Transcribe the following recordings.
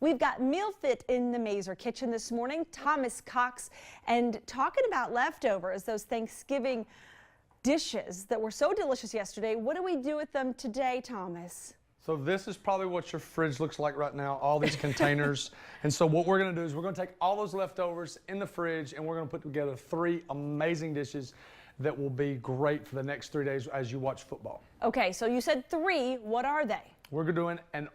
We've got mealfit in the Mazer kitchen this morning, Thomas Cox, and talking about leftovers, those Thanksgiving dishes that were so delicious yesterday. What do we do with them today, Thomas? So this is probably what your fridge looks like right now, all these containers. And so what we're gonna do is we're gonna take all those leftovers in the fridge and we're gonna put together 3 amazing dishes that will be great for the next 3 days as you watch football. Okay, so you said 3. What are they? We're doing an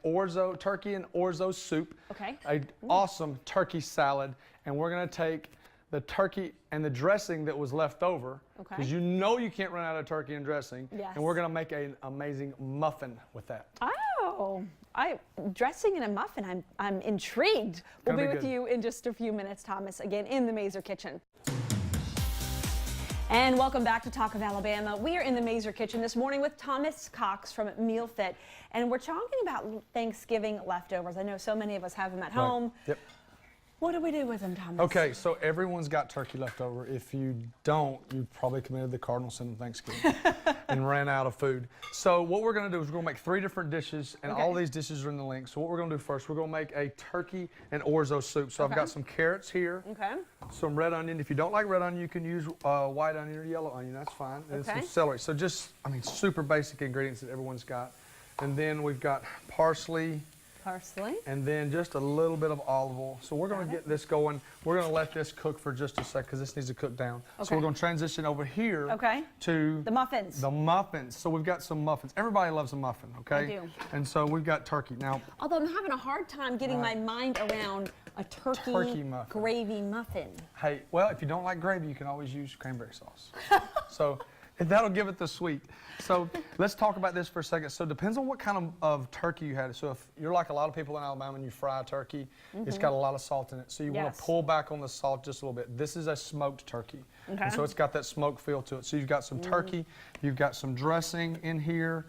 Turkey and Orzo Soup. Okay. An awesome turkey salad. And we're gonna take the turkey and the dressing that was left over, because you know you can't run out of turkey and dressing. Yes. And we're gonna make an amazing muffin with that. Oh, dressing in a muffin. I'm intrigued. We'll be with you in just a few minutes, Thomas, again in the Mazer kitchen. And welcome back to Talk of Alabama. We are in the Mazer kitchen this morning with Thomas Cox from mealfit, and we're talking about Thanksgiving leftovers. I know so many of us have them at home. Yep. What do we do with them, Thomas? Okay, so everyone's got turkey left over. If you don't, you probably committed the cardinal sin of Thanksgiving and ran out of food. So what we're gonna do is we're gonna make 3 different dishes, and all these dishes are in the link. So what we're gonna do first, we're gonna make a turkey and Orzo soup. So I've got some carrots here, some red onion. If you don't like red onion, you can use white onion or yellow onion, that's fine. And some celery. So just, super basic ingredients that everyone's got. And then we've got parsley, and then just a little bit of olive oil. So we're going to get this going. We're going to let this cook for just a sec because this needs to cook down. So we're going to transition over here to the muffins. The muffins. So we've got some muffins. Everybody loves a muffin, okay? I do. And so we've got turkey. Now, although I'm having a hard time getting my mind around a turkey muffin. Gravy muffin. Hey, well, if you don't like gravy, you can always use cranberry sauce. So that'll give it the sweet. So let's talk about this for a second. So it depends on what kind of turkey you had. So if you're like a lot of people in Alabama and you fry a turkey, it's got a lot of salt in it. So you want to pull back on the salt just a little bit. This is a smoked turkey. And so it's got that smoke feel to it. So you've got some turkey, you've got some dressing in here.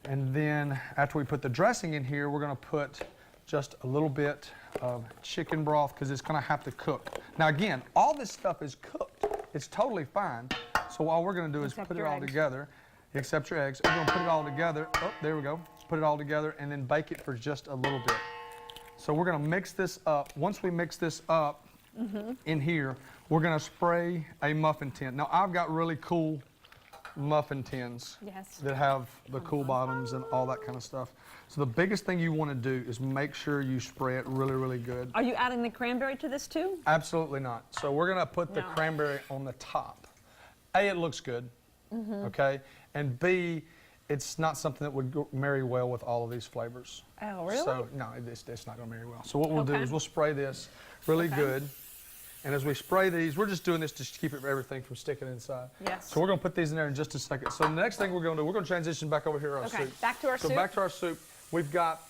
And then after we put the dressing in here, we're going to put just a little bit of chicken broth because it's going to have to cook. Now again, all this stuff is cooked. It's totally fine. So all we're going to do is put it all together, except your eggs. We're going to put it all together. Oh, there we go. Put it all together and then bake it for just a little bit. So we're going to mix this up. Once we mix this up in here, we're going to spray a muffin tin. Now I've got really cool muffin tins that have the cool bottoms and all that kind of stuff. So the biggest thing you want to do is make sure you spray it really, really good. Are you adding the cranberry to this too? Absolutely not. So we're going to put the cranberry on the top. A, it looks good, okay? And B, it's not something that would marry well with all of these flavors. Oh, really? So, no, it's not going to marry well. So what we'll do is we'll spray this really good. And as we spray these, we're just doing this to keep everything from sticking inside. Yes. So we're going to put these in there in just a second. So the next thing we're going to do, we're going to transition back over here to our soup. Back to our soup. So back to our soup. We've got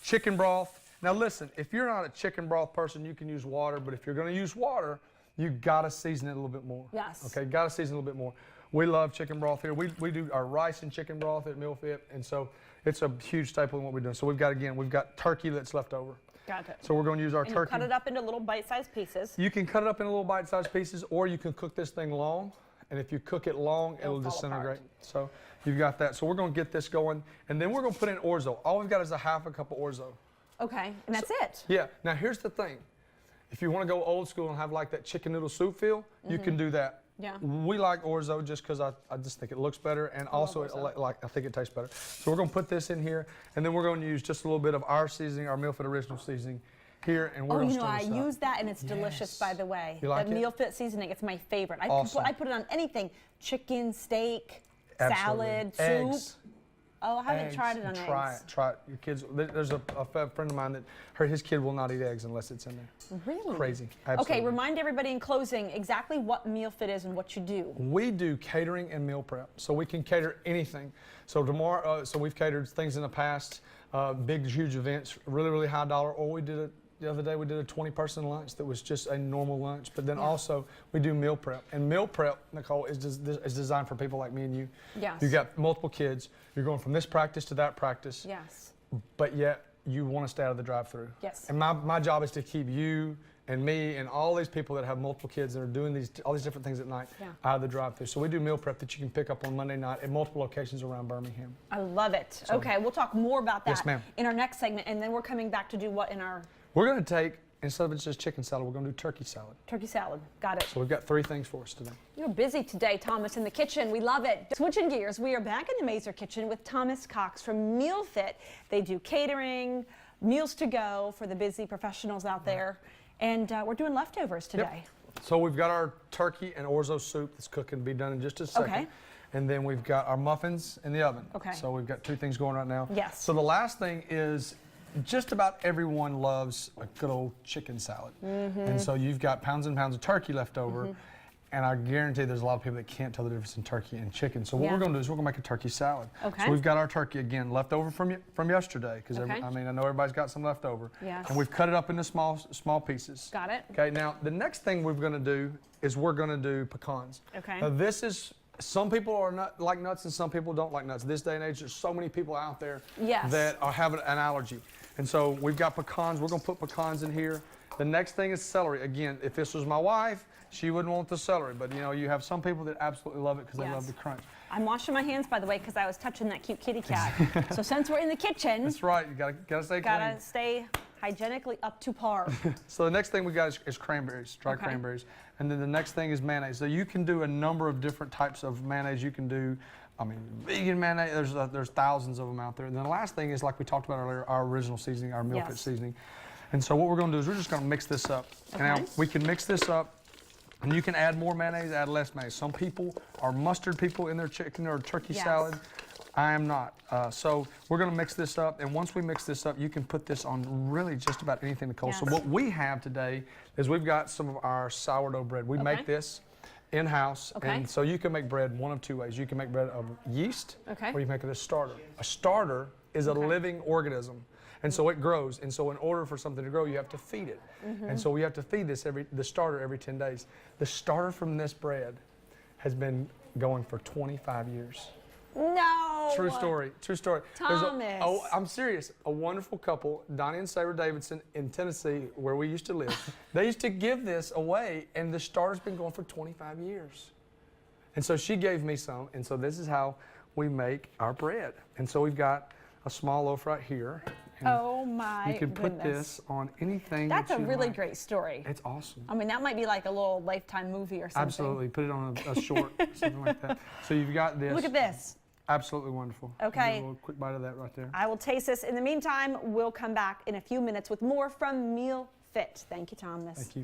chicken broth. Now listen, if you're not a chicken broth person, you can use water. But if you're going to use water, you got to season it a little bit more. Yes. Okay, got to season it a little bit more. We love chicken broth here. We do our rice and chicken broth at mealfit, and so it's a huge staple in what we're doing. So we've got turkey that's left over. Got it. So we're going to use our turkey. You cut it up into little bite-sized pieces. You can cut it up into little bite-sized pieces, or you can cook this thing long, and if you cook it long, it'll disintegrate. So you've got that. So we're going to get this going, and then we're going to put in Orzo. All we've got is a half a cup of Orzo. Okay, and that's it. Yeah. Now here's the thing. If you want to go old school and have like that chicken noodle soup feel, you can do that. Yeah. We like Orzo just because I just think it looks better, and also I think it tastes better. So we're going to put this in here, and then we're going to use just a little bit of our seasoning, our mealfit original seasoning here, and we're going to stir this up. I use that, and it's delicious, by the way. You like the mealfit seasoning, it's my favorite. I put it on anything: chicken, steak, salad, soup. Oh, I haven't tried it on eggs. Try it. Your kids. There's a friend of mine that his kid will not eat eggs unless it's in there. Really? Crazy. Absolutely. Okay, remind everybody in closing exactly what mealfit is and what you do. We do catering and meal prep, so we can cater anything. So tomorrow, so we've catered things in the past, big, huge events, really, really high dollar. Or we did it the other day. We did a 20-person lunch that was just a normal lunch. But then also we do meal prep, and meal prep, Nicole, is designed for people like me and you. Yes. You got multiple kids. You're going from this practice to that practice. Yes. But yet you want to stay out of the drive-through. Yes. And my job is to keep you and me and all these people that have multiple kids that are doing all these different things at night out of the drive-thru. So we do meal prep that you can pick up on Monday night at multiple locations around Birmingham. I love it. Okay, we'll talk more about that Yes, ma'am. in our next segment, and then we're coming back to do what in our We're going to take, instead of just chicken salad, we're going to do turkey salad. turkey salad. Got it. So we've got 3 things for us today. You're busy today, Thomas, in the kitchen. We love it. Switching gears, we are back in the Mazer kitchen with Thomas Cox from Mealfit. They do catering, meals to go for the busy professionals out there. And we're doing leftovers today. Yep. So we've got our turkey and orzo soup that's cooking to be done in just a second. Okay. And then we've got our muffins in the oven. Okay. So we've got 2 things going right now. Yes. So the last thing is just about everyone loves a good old chicken salad. And so you've got pounds and pounds of turkey left over. And I guarantee there's a lot of people that can't tell the difference in turkey and chicken. So what we're going to do is we're going to make a turkey salad. Okay. So we've got our turkey, again, left over from yesterday, because Okay. I mean, I know everybody's got some left over. Yes. And we've cut it up into small pieces. Got it. Okay, now the next thing we're going to do is we're going to do pecans. Okay. Now this is, some people are not like nuts and some people don't like nuts. This day and age, there's so many people out there that are having an allergy. And so we've got pecans. We're going to put pecans in here. The next thing is celery. Again, if this was my wife, she wouldn't want the celery, but you know, you have some people that absolutely love it because they love the crunch. I'm washing my hands, by the way, because I was touching that cute kitty cat. So since we're in the kitchen, That's right. You gotta stay clean. gotta stay hygienically up to par. So the next thing we got is cranberries, dried cranberries, and then the next thing is mayonnaise. So you can do a number of different types of mayonnaise. You can do, I mean, vegan mayonnaise. There's thousands of them out there. And then the last thing is, like we talked about earlier, our original seasoning, our mealfit seasoning. And so what we're going to do is we're just going to mix this up. Okay. Now we can mix this up. And you can add more mayonnaise, add less mayonnaise. Some people are mustard people in their chicken or turkey salad. I am not. So we're going to mix this up. And once we mix this up, you can put this on really just about anything to cold. So what we have today is we've got some of our sourdough bread. We make this in-house. And so you can make bread one of 2 ways. You can make bread of yeast, or you make it a starter. A starter is a living organism. And so it grows. And so in order for something to grow, you have to feed it. And so we have to feed this the starter every 10 days. The starter from this bread has been going for 25 years. No. True story. True story. Thomas. I'm serious. A wonderful couple, Donnie and Sarah Davidson in Tennessee, where we used to live. They used to give this away, and the starter's been going for 25 years. And so she gave me some, and so this is how we make our bread. And so we've got a small loaf right here. Oh my You can put this on anything. That's that a you really like. great story. It's awesome. I mean, that might be like a little Lifetime movie or something. Absolutely. Put it on a short, something like that. So you've got this. Look at this. Absolutely wonderful. Okay. A little quick bite of that right there. I will taste this. In the meantime, we'll come back in a few minutes with more from Mealfit. Thank you, Thomas. Thank you.